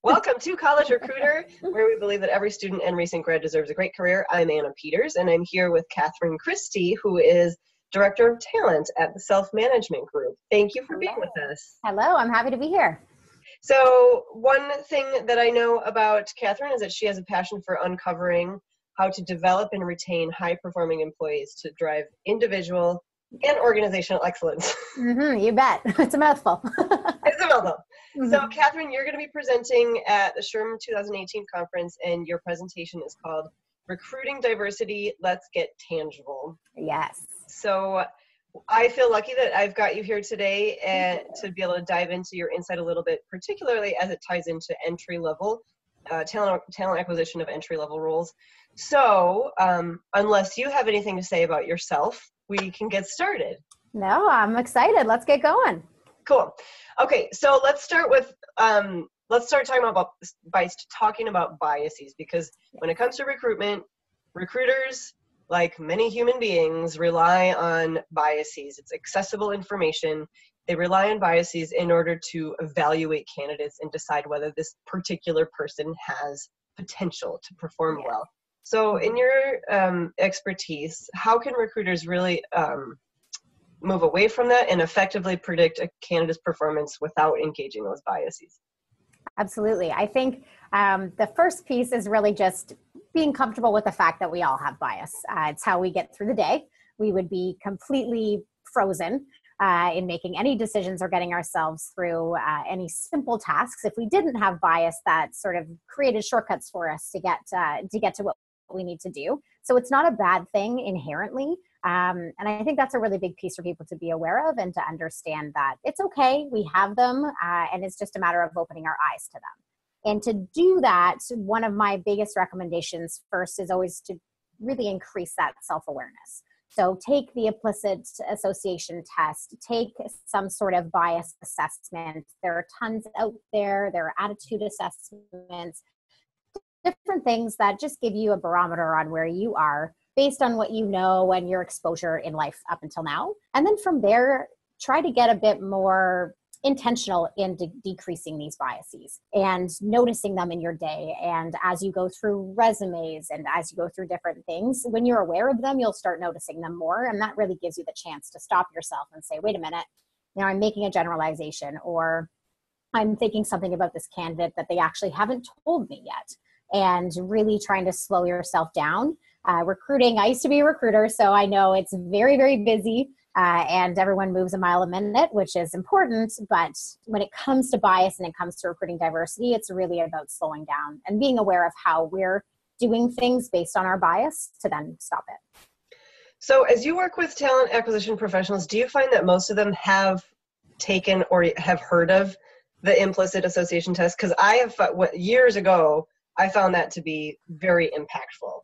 Welcome to College Recruiter, where we believe that every student and recent grad deserves a great career. I'm Anna Peters, and I'm here with Kathryn Christie, who is Director of Talent at the Self-Management Group. Thank you for being with us. Hello, I'm happy to be here. So one thing that I know about Kathryn is that she has a passion for uncovering how to develop and retain high-performing employees to drive individual and organizational excellence. You bet. It's a mouthful. It's a mouthful. So, Kathryn, you're going to be presenting at the SHRM 2018 conference, and your presentation is called Recruiting Diversity, Let's Get Tangible. Yes. So I feel lucky that I've got you here today and to be able to dive into your insight a little bit, particularly as it ties into entry-level, talent acquisition of entry-level roles. So, unless you have anything to say about yourself, we can get started. No, I'm excited. Let's get going. Cool. Okay, so let's start with talking about biases, because when it comes to recruitment, recruiters, like many human beings, rely on biases. It's accessible information. They rely on biases in order to evaluate candidates and decide whether this particular person has potential to perform well. So in your expertise, how can recruiters really move away from that and effectively predict a candidate's performance without engaging those biases? Absolutely. I think the first piece is really just being comfortable with the fact that we all have bias. It's how we get through the day. We would be completely frozen in making any decisions or getting ourselves through any simple tasks if we didn't have bias that sort of created shortcuts for us to get to what we need to do. So it's not a bad thing inherently. And I think that's a really big piece for people to be aware of and to understand that it's okay. We have them, and it's just a matter of opening our eyes to them. And to do that, one of my biggest recommendations first is always to really increase that self-awareness. So take the Implicit Association Test, take some sort of bias assessment. There are tons out there. There are attitude assessments, different things that just give you a barometer on where you are based on what you know and your exposure in life up until now. And then from there, try to get a bit more intentional in decreasing these biases and noticing them in your day. And as you go through resumes and as you go through different things, when you're aware of them, you'll start noticing them more. And that really gives you the chance to stop yourself and say, wait a minute, I'm making a generalization, or I'm thinking something about this candidate that they actually haven't told me yet. And really trying to slow yourself down. Recruiting, I used to be a recruiter, so I know it's very, very busy and everyone moves a mile a minute, which is important. But when it comes to bias and it comes to recruiting diversity, it's really about slowing down and being aware of how we're doing things based on our bias to then stop it. So as you work with talent acquisition professionals, do you find that most of them have taken or have heard of the Implicit Association Test? Because I have, years ago, I found that to be very impactful.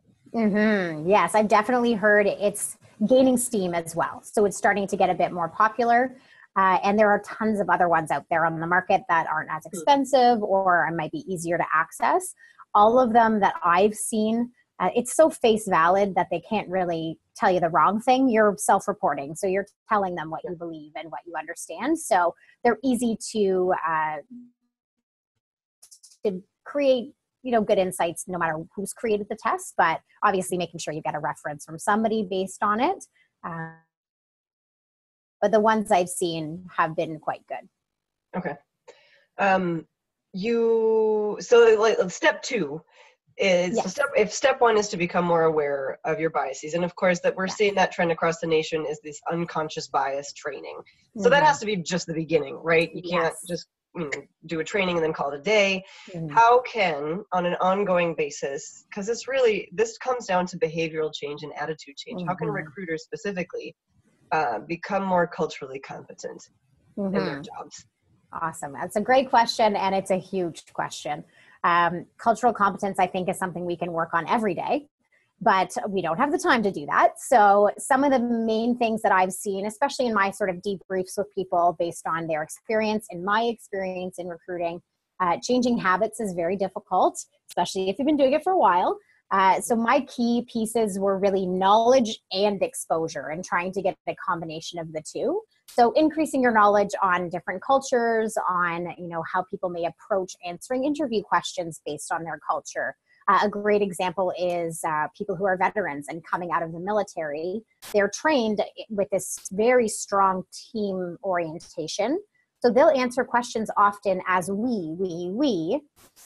Yes, I've definitely heard it's gaining steam as well. So it's starting to get a bit more popular. And there are tons of other ones out there on the market that aren't as expensive or might be easier to access. All of them that I've seen, it's so face valid that they can't really tell you the wrong thing. You're self-reporting. So you're telling them what you believe and what you understand. So they're easy to create good insights no matter who's created the test, but obviously making sure you get a reference from somebody based on it. But the ones I've seen have been quite good. Okay. Step two is, yes. If step one is to become more aware of your biases, and of course that we're seeing that trend across the nation is this unconscious bias training. So that has to be just the beginning, right? You can't just do a training and then call it a day. How can, on an ongoing basis, because this comes down to behavioral change and attitude change, how can recruiters specifically become more culturally competent in their jobs? Awesome. That's a great question, and it's a huge question. Cultural competence, I think, is something we can work on every day, but we don't have the time to do that. So some of the main things that I've seen, especially in my sort of debriefs with people based on their experience and my experience in recruiting, changing habits is very difficult, especially if you've been doing it for a while. So my key pieces were really knowledge and exposure and trying to get a combination of the two. So increasing your knowledge on different cultures, on, how people may approach answering interview questions based on their culture. A great example is people who are veterans and coming out of the military. They're trained with this very strong team orientation. So they'll answer questions often as we,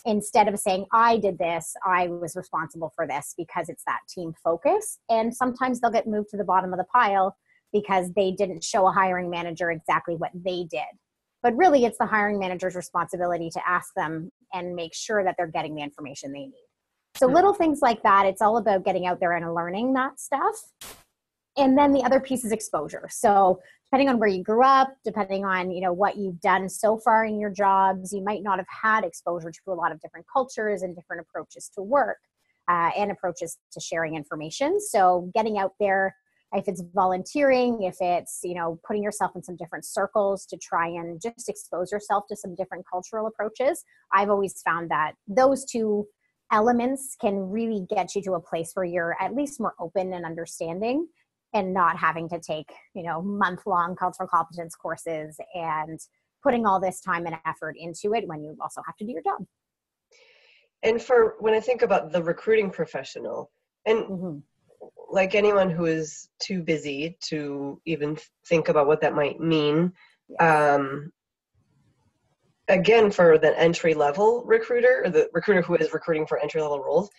instead of saying, I did this, I was responsible for this, because it's that team focus. And sometimes they'll get moved to the bottom of the pile because they didn't show a hiring manager exactly what they did. But really, it's the hiring manager's responsibility to ask them and make sure that they're getting the information they need. So little things like that, it's all about getting out there and learning that stuff. And then the other piece is exposure. So depending on where you grew up, depending on, what you've done so far in your jobs, you might not have had exposure to a lot of different cultures and different approaches to work and approaches to sharing information. So getting out there, if it's volunteering, if it's, putting yourself in some different circles to try and just expose yourself to some different cultural approaches, I've always found that those two elements can really get you to a place where you're at least more open and understanding, and not having to take, month-long cultural competence courses and putting all this time and effort into it when you also have to do your job. And for when I think about the recruiting professional, and like anyone who is too busy to even think about what that might mean, again, for the entry-level recruiter, or the recruiter who is recruiting for entry-level roles,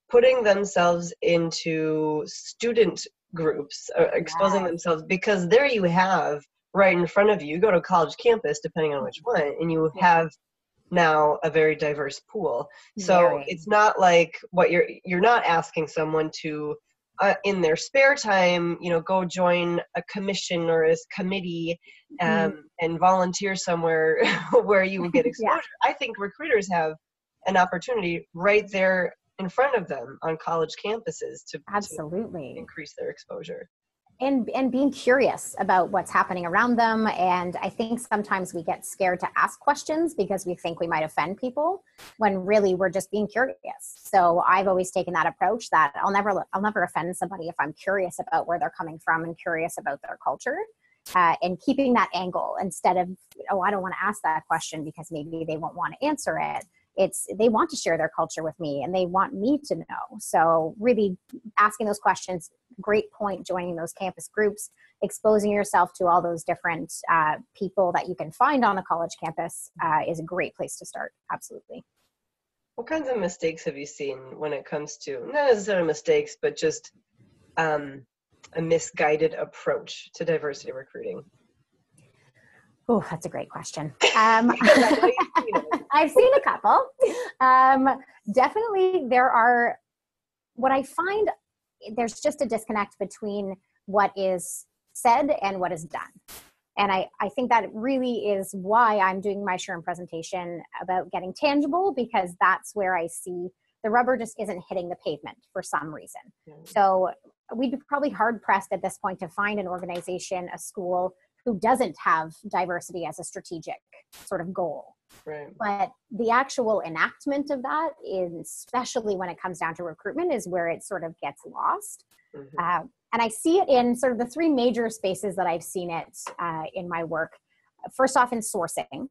putting themselves into student groups, exposing themselves, because there you have right in front of you, you go to a college campus, depending on which one, and you have now a very diverse pool. So it's not like what you're not asking someone to, in their spare time, go join a commission or a committee and volunteer somewhere where you will get exposure. I think recruiters have an opportunity right there in front of them on college campuses to increase their exposure. And being curious about what's happening around them. And I think sometimes we get scared to ask questions because we think we might offend people, when really we're just being curious. So I've always taken that approach that I'll never offend somebody if I'm curious about where they're coming from and curious about their culture. And keeping that angle instead of, I don't want to ask that question because maybe they won't want to answer it. They want to share their culture with me and they want me to know. So really asking those questions, great point, joining those campus groups, exposing yourself to all those different people that you can find on a college campus is a great place to start. Absolutely. What kinds of mistakes have you seen when it comes to, not necessarily mistakes, but just a misguided approach to diversity recruiting? Oh, that's a great question. I've seen a couple. Definitely what I find, there's just a disconnect between what is said and what is done. And I think that really is why I'm doing my SHRM presentation about getting tangible, because that's where I see the rubber just isn't hitting the pavement for some reason. So we'd be probably hard pressed at this point to find an organization, a school, who doesn't have diversity as a strategic sort of goal. Right. But the actual enactment of that, especially when it comes down to recruitment, is where it sort of gets lost. And I see it in sort of the three major spaces that I've seen it in my work. First off, in sourcing.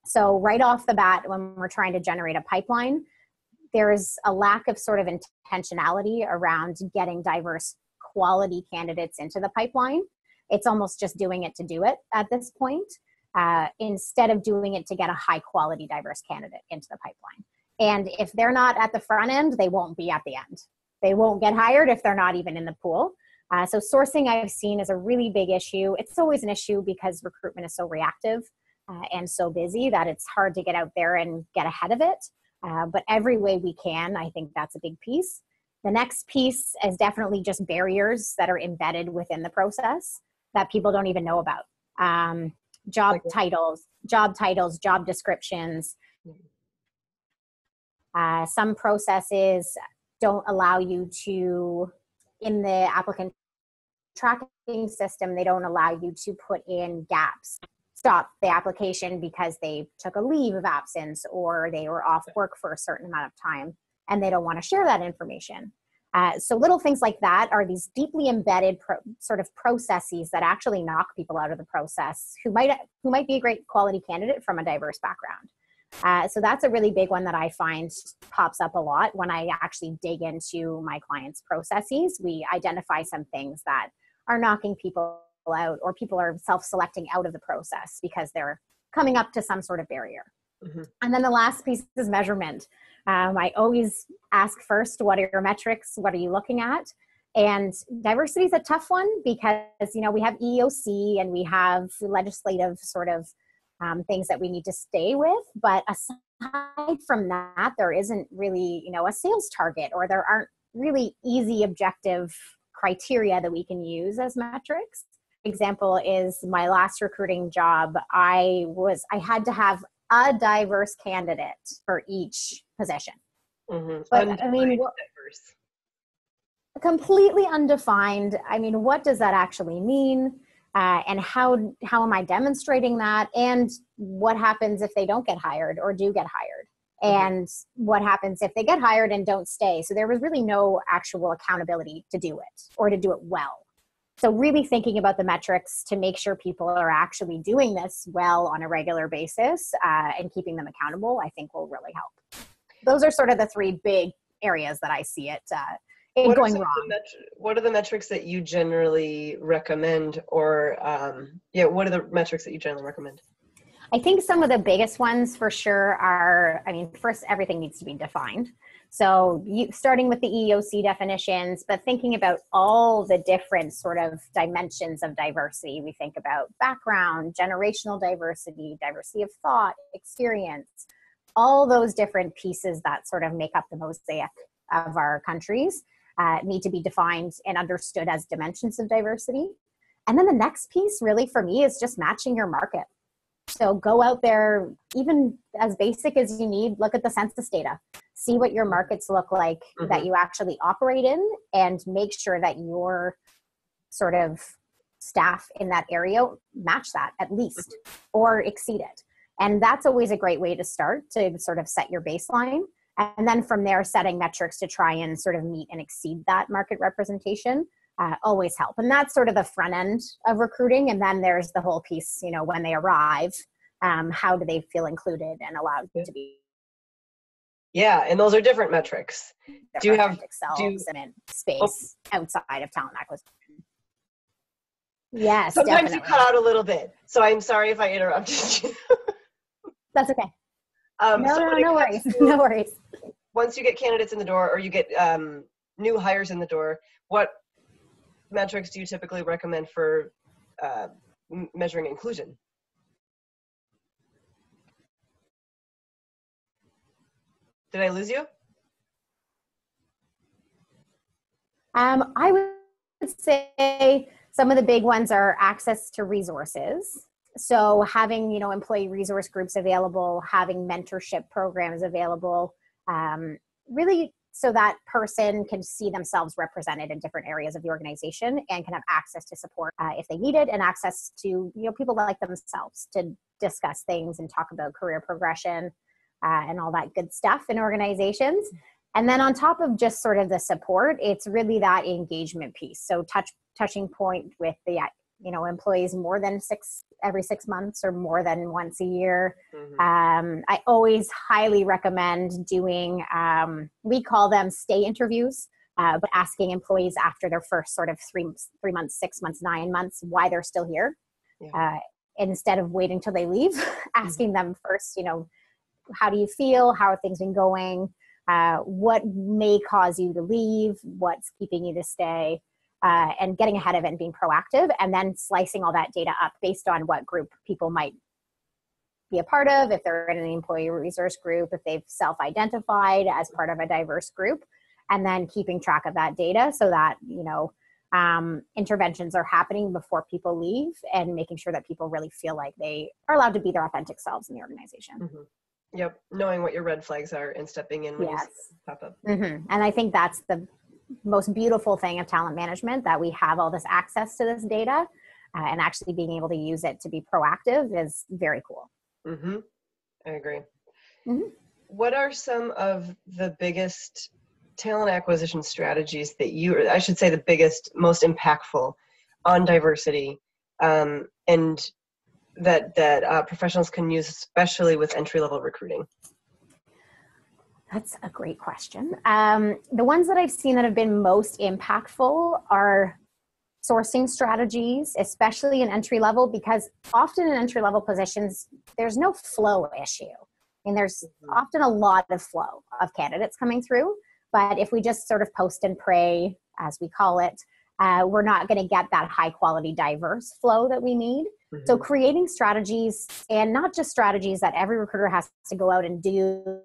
So right off the bat, when we're trying to generate a pipeline, there's a lack of sort of intentionality around getting diverse quality candidates into the pipeline. It's almost just doing it to do it at this point, instead of doing it to get a high quality diverse candidate into the pipeline. And if they're not at the front end, they won't be at the end. They won't get hired if they're not even in the pool. So sourcing I've seen is a really big issue. It's always an issue because recruitment is so reactive and so busy that it's hard to get out there and get ahead of it. But every way we can, I think that's a big piece. The next piece is definitely just barriers that are embedded within the process that people don't even know about. Job titles, job descriptions. Some processes don't allow you to, in the applicant tracking system, they don't allow you to put in gaps. Stop the application because they took a leave of absence or they were off work for a certain amount of time and they don't want to share that information. So little things like that are these deeply embedded sort of processes that actually knock people out of the process who might be a great quality candidate from a diverse background. So that's a really big one that I find pops up a lot when I actually dig into my clients' processes. We identify some things that are knocking people out, or people are self-selecting out of the process because they're coming up to some sort of barrier. Mm-hmm. And then the last piece is measurement. I always ask first, what are your metrics? What are you looking at? And diversity is a tough one because, we have EEOC and we have legislative sort of things that we need to stay with. But aside from that, there isn't really, a sales target, or there aren't really easy objective criteria that we can use as metrics. Example is my last recruiting job. I had to have a diverse candidate for each position. Mm-hmm. But diverse. Completely undefined. What does that actually mean? And how am I demonstrating that? And what happens if they don't get hired or do get hired? And what happens if they get hired and don't stay? So there was really no actual accountability to do it, or to do it well. So really thinking about the metrics to make sure people are actually doing this well on a regular basis, and keeping them accountable, I think will really help. Those are sort of the three big areas that I see it going wrong. What are the metrics that you generally recommend, or what are the metrics that you generally recommend? I think some of the biggest ones for sure are, first, everything needs to be defined. So starting with the EEOC definitions, but thinking about all the different sort of dimensions of diversity. We think about background, generational diversity, diversity of thought, experience, all those different pieces that sort of make up the mosaic of our countries need to be defined and understood as dimensions of diversity. And then the next piece really for me is just matching your market. So go out there, even as basic as you need, look at the census data, see what your markets look like that you actually operate in, and make sure that your sort of staff in that area match that at least, or exceed it. And that's always a great way to start, to sort of set your baseline. And then from there, setting metrics to try and sort of meet and exceed that market representation always help. And that's sort of the front end of recruiting. And then there's the whole piece, when they arrive, how do they feel included and allowed to be? Yeah, and those are different metrics. Do you have space outside of talent acquisition? Yes, sometimes definitely. You cut out a little bit, so I'm sorry if I interrupted you. That's okay. No worries. No worries. Once you get candidates in the door, or you get new hires in the door, what metrics do you typically recommend for measuring inclusion? Did I lose you? I would say some of the big ones are access to resources. So having, employee resource groups available, having mentorship programs available, really so that person can see themselves represented in different areas of the organization and can have access to support if they need it, and access to, people like themselves to discuss things and talk about career progression and all that good stuff in organizations. And then on top of just sort of the support, it's really that engagement piece. So touching point with the employees more than every 6 months or more than once a year. I always highly recommend doing, we call them stay interviews, but asking employees after their first sort of 3 months, 6 months, 9 months, why they're still here. Instead of waiting till they leave, asking them first, how do you feel? How are things been going? What may cause you to leave? What's keeping you to stay? And getting ahead of it and being proactive, and then slicing all that data up based on what group people might be a part of, if they're in an employee resource group, if they've self-identified as part of a diverse group, and then keeping track of that data so that, interventions are happening before people leave, and making sure that people really feel like they are allowed to be their authentic selves in the organization. Yep. Knowing what your red flags are and stepping in when you pop up. And I think that's the most beautiful thing of talent management, that we have all this access to this data, and actually being able to use it to be proactive is very cool. I agree. What are some of the biggest talent acquisition strategies that you, I should say the biggest, most impactful on diversity, and that professionals can use, especially with entry-level recruiting? That's a great question. The ones that I've seen that have been most impactful are sourcing strategies, especially in entry level, because often in entry level positions, there's no flow issue. I mean, there's often a lot of flow of candidates coming through, but if we just sort of post and pray, as we call it, we're not going to get that high quality, diverse flow that we need. Mm-hmm. So creating strategies, and not just strategies that every recruiter has to go out and do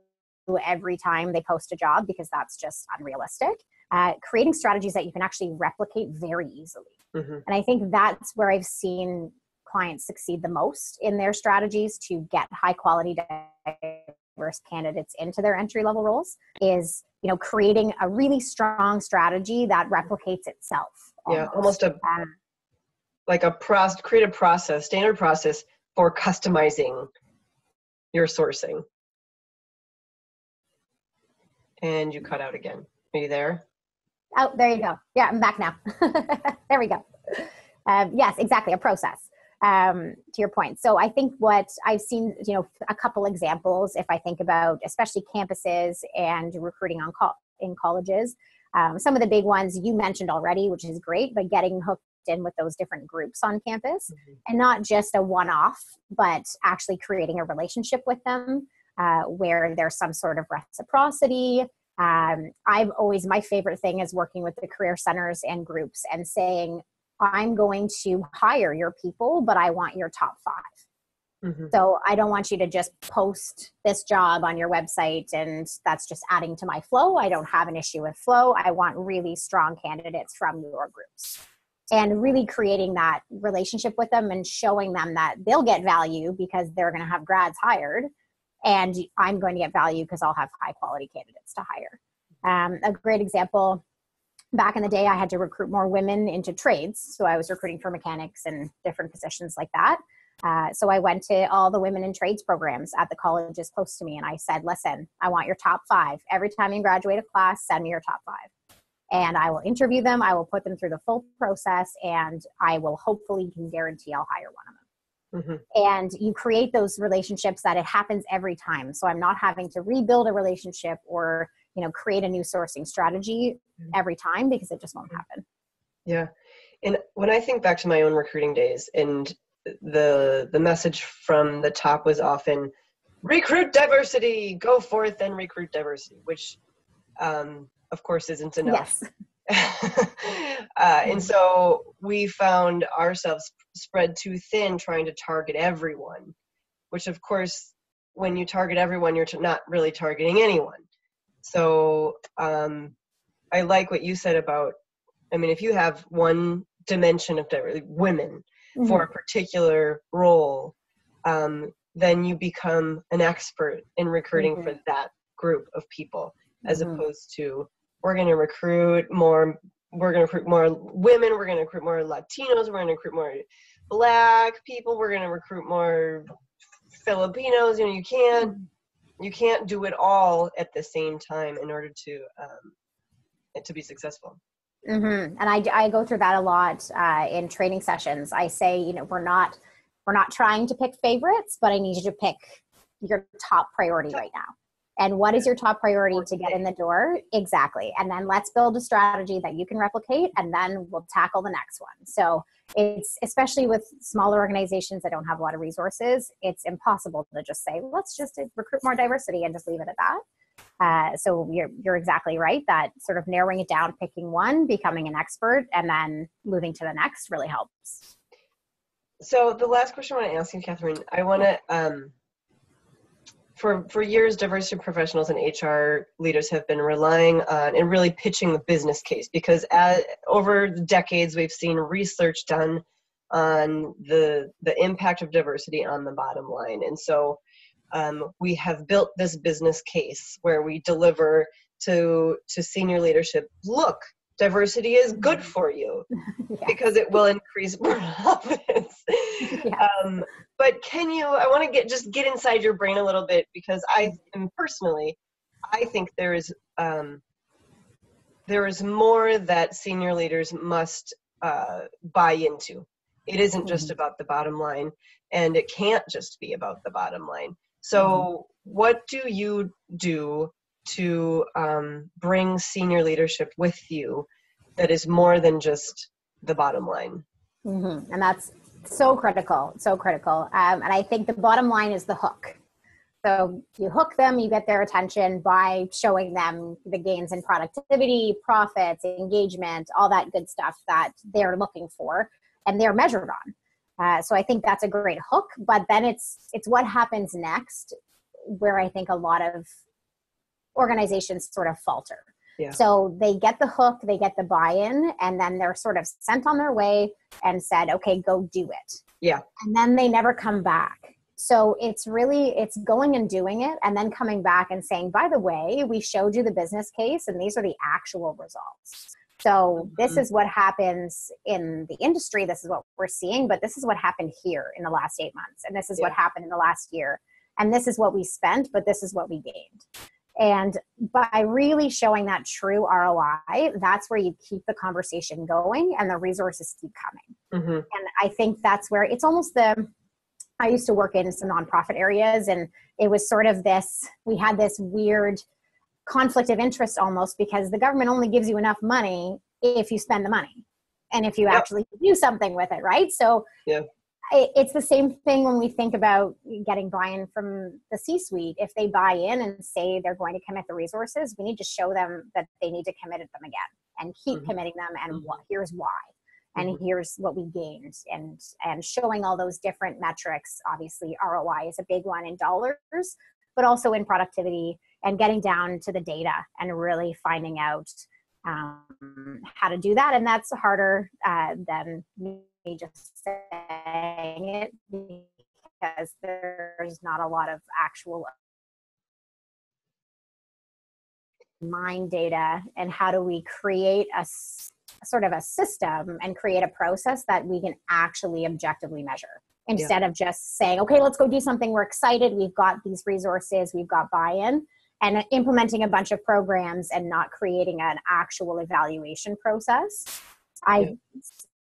every time they post a job, because that's just unrealistic. Creating strategies that you can actually replicate very easily. Mm-hmm. And I think that's where I've seen clients succeed the most in their strategies to get high quality diverse candidates into their entry level roles, is, you know, creating a really strong strategy that replicates itself. Almost create a process, standard process for customizing your sourcing. And you cut out again. Are you there? Oh, there you go. Yeah, I'm back now. There we go. Yes, exactly. A process, to your point. So I think what I've seen, you know, a couple examples, if I think about especially campuses and recruiting in colleges, some of the big ones you mentioned already, which is great, but getting hooked in with those different groups on campus, mm-hmm. and not just a one-off, but actually creating a relationship with them, where there's some sort of reciprocity. My favorite thing is working with the career centers and groups and saying, I'm going to hire your people, but I want your top 5. Mm-hmm. So I don't want you to just post this job on your website and that's just adding to my flow. I don't have an issue with flow. I want really strong candidates from your groups, and really creating that relationship with them and showing them that they'll get value because they're going to have grads hired, and I'm going to get value because I'll have high quality candidates to hire. A great example, back in the day, I had to recruit more women into trades. So I was recruiting for mechanics and different positions like that. So I went to all the women in trades programs at the colleges close to me. And I said, listen, I want your top 5. Every time you graduate a class, send me your top 5. And I will interview them. I will put them through the full process, and I will hopefully can guarantee I'll hire one of them. Mm-hmm. And you create those relationships that it happens every time. So I'm not having to rebuild a relationship or, you know, create a new sourcing strategy every time, because it just won't happen. Yeah. And when I think back to my own recruiting days, and the message from the top was often recruit diversity, go forth and recruit diversity, which of course isn't enough. Yes. And so we found ourselves spread too thin trying to target everyone, which of course, when you target everyone, you're not really targeting anyone. So I like what you said about, I mean, if you have one dimension of diversity, women, mm-hmm. for a particular role, then you become an expert in recruiting, mm-hmm. for that group of people, as mm-hmm. opposed to, we're going to recruit more women, we're going to recruit more Latinos, we're going to recruit more Black people, we're going to recruit more Filipinos. You know, you can't do it all at the same time in order to be successful. Mm-hmm. And I go through that a lot in training sessions. I say, you know, we're not trying to pick favorites, but I need you to pick your top priority right now. And what is your top priority to get in the door? Exactly. And then let's build a strategy that you can replicate, and then we'll tackle the next one. So it's, especially with smaller organizations that don't have a lot of resources, it's impossible to just say, let's just recruit more diversity and just leave it at that. So you're exactly right, that sort of narrowing it down, picking one, becoming an expert, and then moving to the next really helps. So the last question I want to ask you, Kathryn, I want to, for years, diversity professionals and HR leaders have been relying on and really pitching the business case, because over the decades, we've seen research done on the impact of diversity on the bottom line. And so we have built this business case where we deliver to senior leadership, look, diversity is good for you, yes. because it will increase profits. Yes. But I want to get inside your brain a little bit, because I think there is there is more that senior leaders must buy into. It isn't just about the bottom line, and it can't just be about the bottom line. So what do you do to bring senior leadership with you that is more than just the bottom line? And that's so critical, so critical. And I think the bottom line is the hook. So you hook them, you get their attention by showing them the gains in productivity, profits, engagement, all that good stuff that they're looking for and they're measured on. So I think that's a great hook, but then it's what happens next where I think a lot of organizations sort of falter. Yeah. So they get the hook, they get the buy-in, and then they're sort of sent on their way and said, okay, go do it. Yeah. And then they never come back. So it's going and doing it and then coming back and saying, by the way, we showed you the business case and these are the actual results. So this is what happens in the industry. This is what we're seeing, but this is what happened here in the last 8 months. And this is what happened in the last year. And this is what we spent, but this is what we gained. And by really showing that true ROI, that's where you keep the conversation going and the resources keep coming. And I think that's where it's almost I used to work in some nonprofit areas, and it was sort of we had this weird conflict of interest almost, because the government only gives you enough money if you spend the money and if you actually do something with it, right? So it's the same thing when we think about getting buy-in from the C-suite. If they buy in and say they're going to commit the resources, we need to show them that they need to commit them again and keep committing them, and here's why. And here's what we gained, and showing all those different metrics. Obviously, ROI is a big one in dollars, but also in productivity, and getting down to the data and really finding out how to do that. And that's harder than me just saying it, because there's not a lot of actual mind data. And how do we create a sort of a system and create a process that we can actually objectively measure, instead of just saying, okay, let's go do something. We're excited. We've got these resources. We've got buy-in, and implementing a bunch of programs and not creating an actual evaluation process. I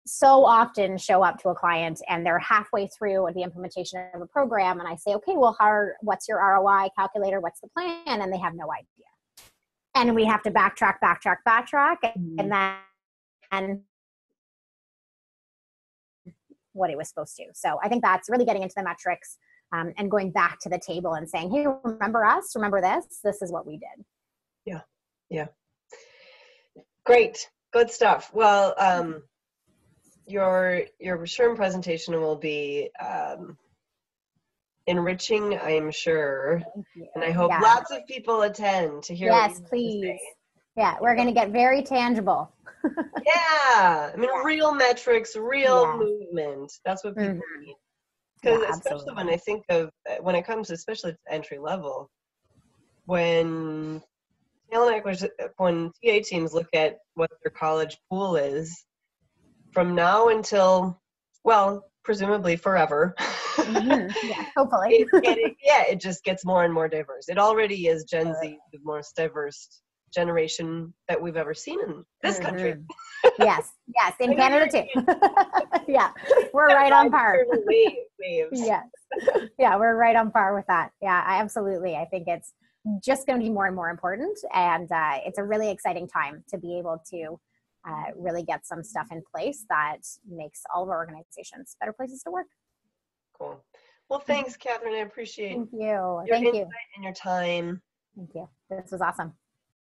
so often show up to a client and they're halfway through the implementation of a program. And I say, okay, well, what's your ROI calculator? What's the plan? And they have no idea. And we have to backtrack. And then what it was supposed to. So I think that's really getting into the metrics and going back to the table and saying, hey, remember us? Remember this? This is what we did. Yeah. Great. Good stuff. Well, your SHRM presentation will be enriching, I'm sure. And I hope lots of people attend to hear. Yes, please. Yeah, we're going to get very tangible. I mean, real metrics, real movement. That's what people need. Because especially when it comes, especially to entry level, when TA teams look at what their college pool is, from now until, well, presumably forever. Hopefully. it just gets more and more diverse. It already is Gen Z, the most diverse generation that we've ever seen in this country. Yes, in Canada too. We're right on par. Waves. We're right on par with that. Absolutely. I think it's just going to be more and more important, and it's a really exciting time to be able to really get some stuff in place that makes all of our organizations better places to work. Cool. Well, thanks, Kathryn. I appreciate your insight and your time. Thank you. This was awesome.